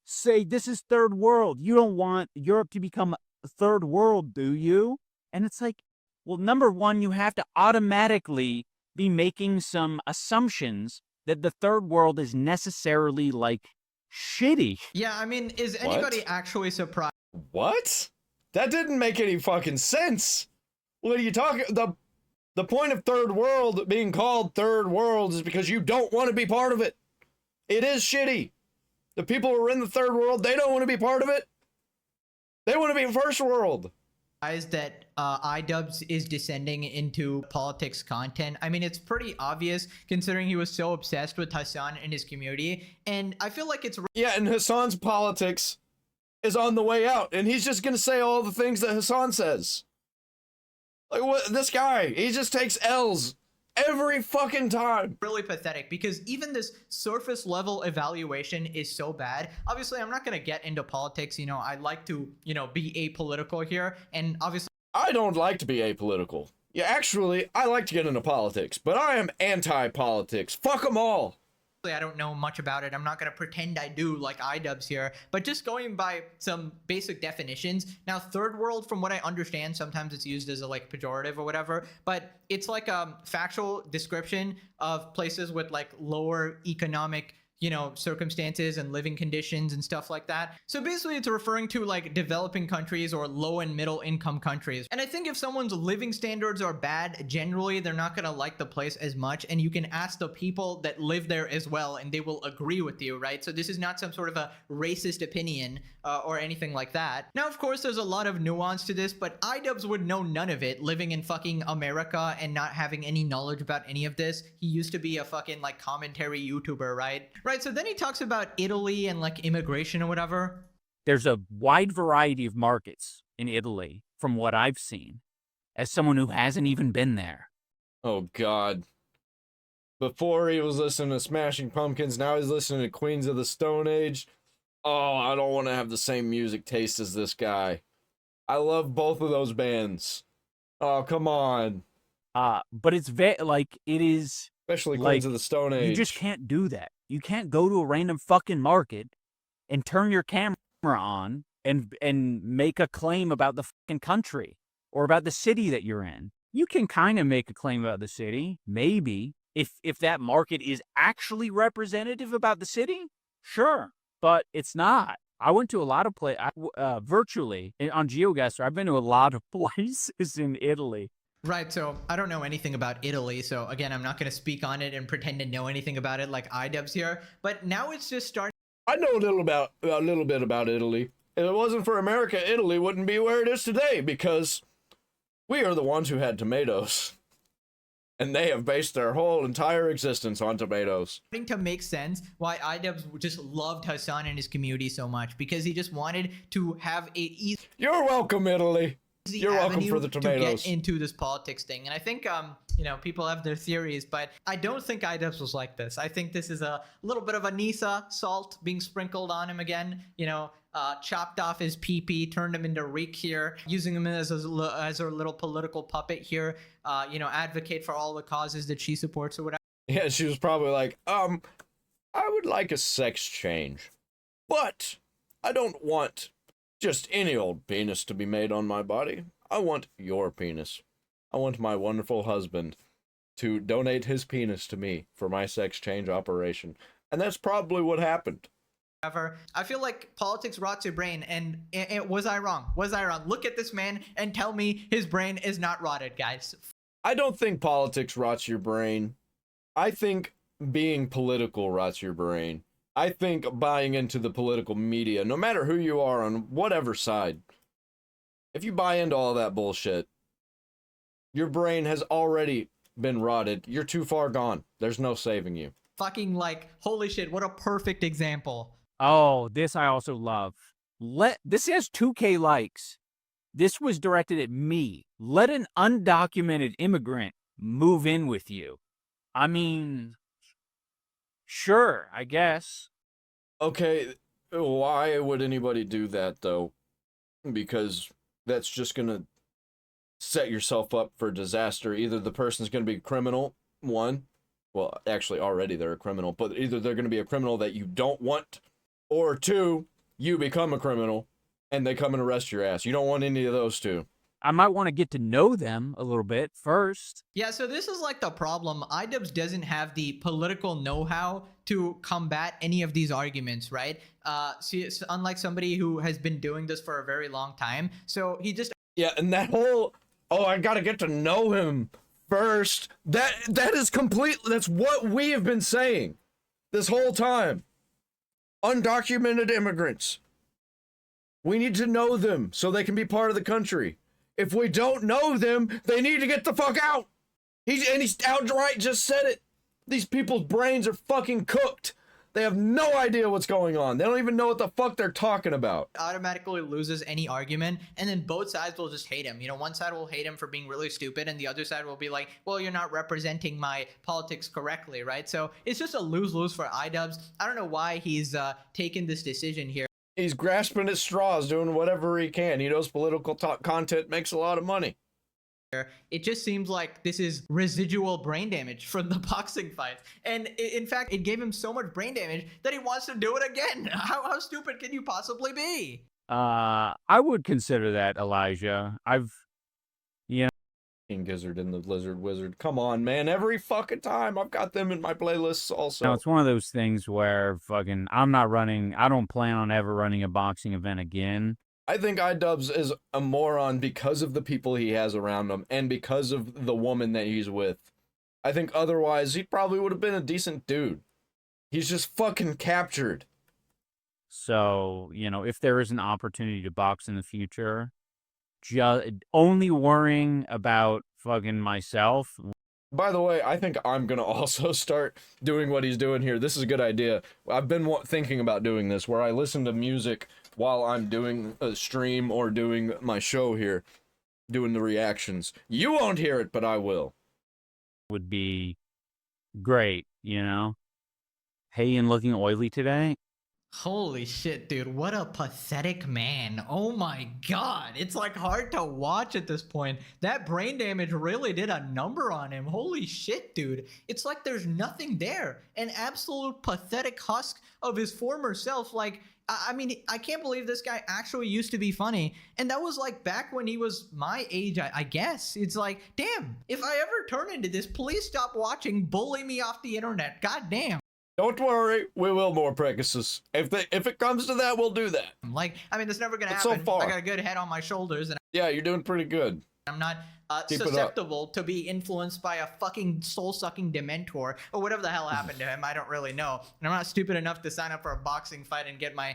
say, this is third world. You don't want Europe to become a third world, do you? And it's like, well, number one, you have to automatically be making some assumptions that the third world is necessarily like shitty. Yeah, I mean, is anybody actually surprised? What? That didn't make any fucking sense. What are you talking? The point of third world being called third world is because you don't want to be part of it. It is shitty. The people who are in the third world, they don't want to be part of it. They want to be first world. That iDubbbz is descending into politics content. I mean, it's pretty obvious considering he was so obsessed with Hassan and his community. And I feel like it's... Yeah, and Hassan's politics is on the way out. And he's just going to say all the things that Hassan says. Like, what? This guy, he just takes L's every fucking time. Really pathetic, because even this surface level evaluation is so bad. Obviously, I'm not going to get into politics. You know, I like to, you know, be apolitical here. And obviously, I don't like to be apolitical. Yeah, actually, I like to get into politics, but I am anti-politics. Fuck them all. I don't know much about it. I'm not going to pretend I do like iDubbbz here, but just going by some basic definitions. Now, third world, from what I understand, sometimes it's used as a like pejorative or whatever, but it's like a factual description of places with like lower economic, you know, circumstances and living conditions and stuff like that. So basically it's referring to like developing countries or low and middle income countries. And I think if someone's living standards are bad, generally they're not going to like the place as much. And you can ask the people that live there as well, and they will agree with you, right? So this is not some sort of a racist opinion or anything like that. Now, of course, there's a lot of nuance to this, but iDubbbz would know none of it, living in fucking America and not having any knowledge about any of this. He used to be a fucking like commentary YouTuber, right? Right, so then he talks about Italy and like immigration or whatever. There's a wide variety of markets in Italy, from what I've seen, as someone who hasn't even been there. Oh, God. Before he was listening to Smashing Pumpkins, now he's listening to Queens of the Stone Age. Oh, I don't want to have the same music taste as this guy. I love both of those bands. Oh, come on. But it's like, it is... Especially like, Queens of the Stone Age. You just can't do that. You can't go to a random fucking market and turn your camera on and make a claim about the fucking country or about the city that you're in. You can kind of make a claim about the city, maybe, if that market is actually representative about the city, sure, but it's not. I went to a lot of virtually on GeoGuessr. I've been to a lot of places in Italy. Right, so I don't know anything about Italy, so again, I'm not going to speak on it and pretend to know anything about it like iDubbbz here, but now it's just starting. I know a little bit about Italy. If it wasn't for America, Italy wouldn't be where it is today, because we are the ones who had tomatoes. And they have based their whole entire existence on tomatoes. Starting to make sense why iDubbbz just loved Hassan and his community so much, because he just wanted to have a easy... You're welcome, Italy. You're welcome for the tomatoes. To get into this politics thing. And I think, you know, people have their theories, but I don't think iDubbbz was like this. I think this is a little bit of a Nisa salt being sprinkled on him again. You know, chopped off his pee-pee, turned him into Reek here, using him as her little political puppet here. You know, advocate for all the causes that she supports or whatever. Yeah, she was probably like, I would like a sex change, but I don't want just any old penis to be made on my body. I want your penis. I want my wonderful husband to donate his penis to me for my sex change operation. And that's probably what happened. I feel like politics rots your brain, and was I wrong? Was I wrong? Look at this man and tell me his brain is not rotted, guys. I don't think politics rots your brain. I think being political rots your brain. I think buying into the political media, no matter who you are on whatever side, if you buy into all that bullshit, your brain has already been rotted. You're too far gone. There's no saving you. Fucking like, holy shit, what a perfect example. Oh, this I also love. This has 2K likes. This was directed at me. Let an undocumented immigrant move in with you. I mean... sure, I guess. Okay, why would anybody do that, though? Because that's just gonna set yourself up for disaster. Either the person's gonna be a criminal, one, well, actually already they're a criminal, but either they're going to be a criminal that you don't want, or two, you become a criminal and they come and arrest your ass. You don't want any of those two. I might want to get to know them a little bit first. Yeah, so this is like the problem. iDubbbz doesn't have the political know-how to combat any of these arguments, right? See, it's unlike somebody who has been doing this for a very long time. So he just... Yeah, and that whole, oh, I gotta get to know him first. That is that's what we have been saying this whole time. Undocumented immigrants. We need to know them so they can be part of the country. If we don't know them, they need to get the fuck out. He's outright just said it. These people's brains are fucking cooked. They have no idea what's going on. They don't even know what the fuck they're talking about. Automatically loses any argument, and then both sides will just hate him. You know, one side will hate him for being really stupid, and the other side will be like, well, you're not representing my politics correctly, right? So it's just a lose-lose for iDubbbz. I don't know why he's taken this decision here. He's grasping at straws, doing whatever he can. He knows political content makes a lot of money. It just seems like this is residual brain damage from the boxing fight. And in fact, it gave him so much brain damage that he wants to do it again. How stupid can you possibly be? I would consider that, Elijah. King Gizzard and the Lizard Wizard. Come on, man. Every fucking time. I've got them in my playlists also. No, it's one of those things where fucking I don't plan on ever running a boxing event again. I think iDubbbz is a moron because of the people he has around him and because of the woman that he's with. I think otherwise he probably would have been a decent dude. He's just fucking captured. So, if there is an opportunity to box in the future, just only worrying about fucking myself. By the way, I think I'm gonna also start doing what he's doing here. This is a good idea. I've been thinking about doing this, where I listen to music while I'm doing a stream or doing my show here, doing the reactions. You won't hear it, but I will. Would be great, Hey, and looking oily today? Holy shit, dude. What a pathetic man. Oh my god. It's like hard to watch at this point. That brain damage really did a number on him. Holy shit, dude. It's like there's nothing there. An absolute pathetic husk of his former self. Like, I mean, I can't believe this guy actually used to be funny. And that was like back when he was my age, I guess. It's like, damn, if I ever turn into this, please stop watching. Bully me off the internet. God damn. Don't worry, we will more Pegasus. If it comes to that, we'll do that. Like, I mean, that's never gonna But happen. so far, I got a good head on my shoulders, and yeah, you're doing pretty good. I'm not Keep it up. susceptible to be influenced by a fucking soul-sucking dementor or whatever the hell happened to him. I don't really know, and I'm not stupid enough to sign up for a boxing fight and get my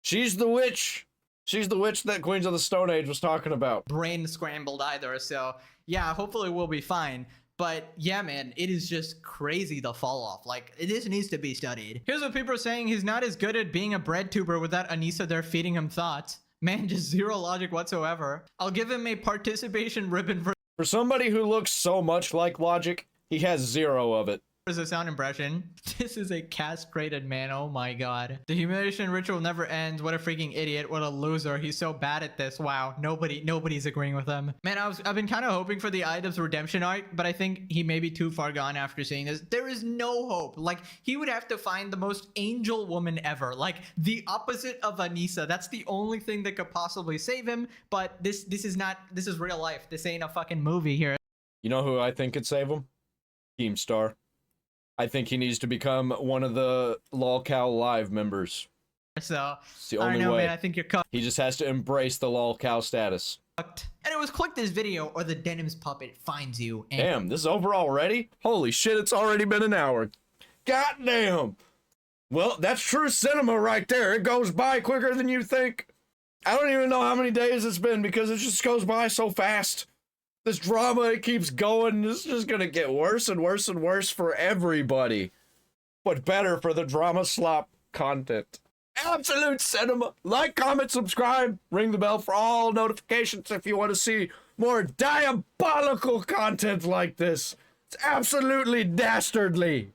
She's the witch. She's the witch that Queens of the Stone Age was talking about. brain scrambled either. So yeah, hopefully we'll be fine. But yeah, man, it is just crazy the fall off. Like, this needs to be studied. Here's what people are saying. He's not as good at being a bread tuber without Anissa there feeding him thoughts. Man, just zero logic whatsoever. I'll give him a participation ribbon for somebody who looks so much like Logic, he has zero of it. a sound impression. This is a castrated man. Oh my god. The humiliation ritual never ends. What a freaking idiot. What a loser. He's so bad at this. Wow. Nobody's agreeing with him. Man, I've been kind of hoping for the iDubbbz redemption arc, but I think he may be too far gone after seeing this. There is no hope. Like, he would have to find the most angel woman ever. Like, the opposite of Anissa. That's the only thing that could possibly save him. But this is real life. This ain't a fucking movie here. You know who I think could save him? Keemstar. I think he needs to become one of the LolCow Live members. So, it's the I only don't know, way. man. I think you're cooked. He just has to embrace the LolCow status. And it was click this video or the Denim's puppet finds you. And Damn, this is over already? Holy shit, it's already been an hour. God damn. Well, that's true cinema right there. It goes by quicker than you think. I don't even know how many days it's been because it just goes by so fast. This drama, it keeps going. It's just gonna get worse and worse and worse for everybody. But better for the drama slop content. Absolute cinema. Like, comment, subscribe, ring the bell for all notifications if you want to see more diabolical content like this. It's absolutely dastardly.